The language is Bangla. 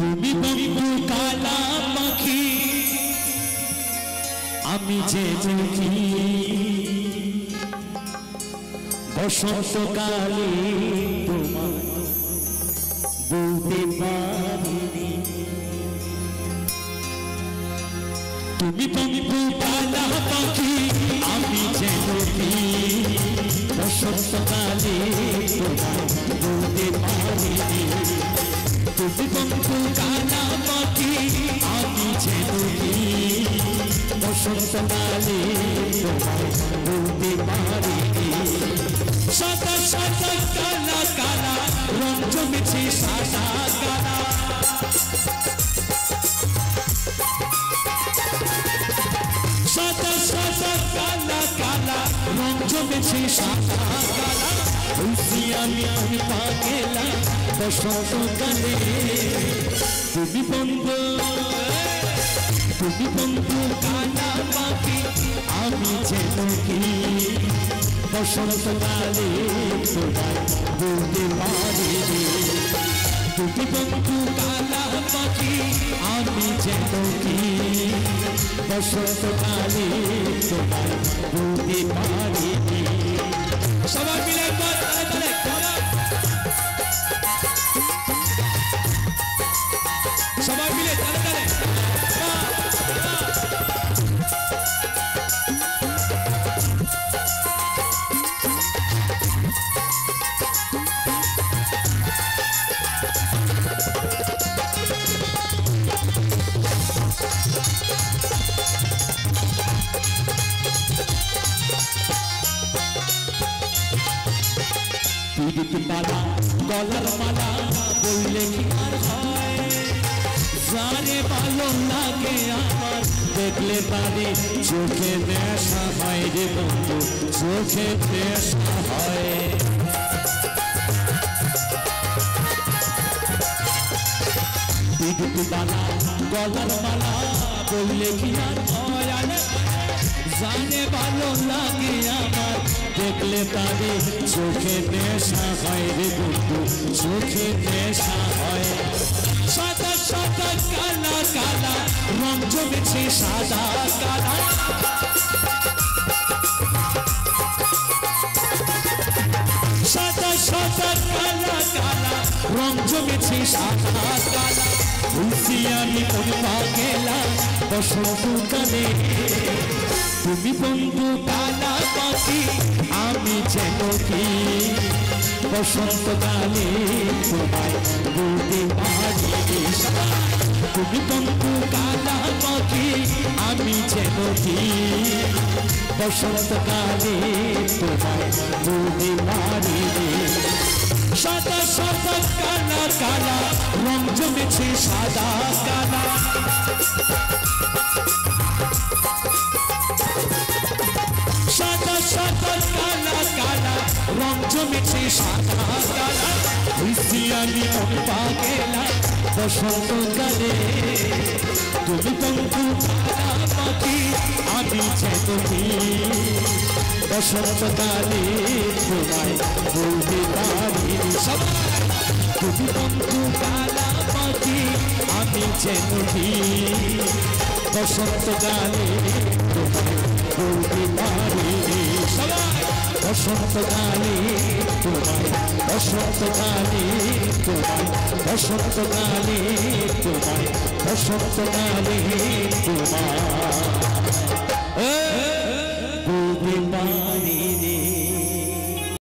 তুমি বন্ধু কালা পাখি আমি যে চোখি বসন্তকালে তোমার বলতে পারিনি তুমি বন্ধু কালা পাখি আমি যে চোখি বসন্তকালে তোমার বলতে পারিনি তুমি বন্ধু কালা পাখি আমি যে চোখি বসন্তকালে তোমার বলতে পারিনি সাদা সাদা কালা কালা রং জমেছে সাদা কালা সাদা সাদা কালা কালা রং জমেছে সাদা কালা খুশি আমি পাগেলা বসন্তকালে তুমি বন্ধু কালা পাখি আমি যে চোখি বসন্তকালে তোমার বলতে পারিনি তুমি বন্ধু কালা পাখি আমি যে চোখি বসন্তকালে তোমার বলতে পারিনি সবাই মিলে তালে তালে সবাই মিলে তালে তালে মালা গলার মালা বললে কি আর হয় জানে ভালো লাগে আমার দেখলে পারি চোখে নেশা হয় রে বন্ধু চোখে নেশা হয় মালা গলার মালা বললে কি আর হয় জানে ভালো লাগে আমার দেখলে পারি চোখে নেশা হয় রে বন্ধু চোখে নেশা হয় সাদা সাদা কালা কালা রং জমেছে সাদা কালা সাদা সাদা কালা কালা রং জমেছে সাদা কালা খুশি আমি পাগেলা বসন্তকালে তুমি বন্ধু কালা পাখি আমি যে চোখি বসন্তকালে তোমায় বলতে পারিনি তুমি বন্ধু কালা পাখি আমি যে চোখি বসন্তকালে তোমায় বলতে পারিনি সাদা সাদা কালা কালা রং জমেছে সাদা কালা সাদা সাদা কালা কালা রং জমেছে সাদা কালা খুশি আমি পাগেলা বসন্তকালে তুমি বন্ধু কালা পাখি আমি যে চোখি বসন্তকালে তোমায় বলতে পারিনি তুমি বন্ধু কালা পাখি আমি যে চোখি বসন্তকালে তোমায় বলতে পারিনি বসন্তকালে তোমায় বসন্তকালে তোমায় বসন্তকালে তোমায় বসন্তকালে তোমায়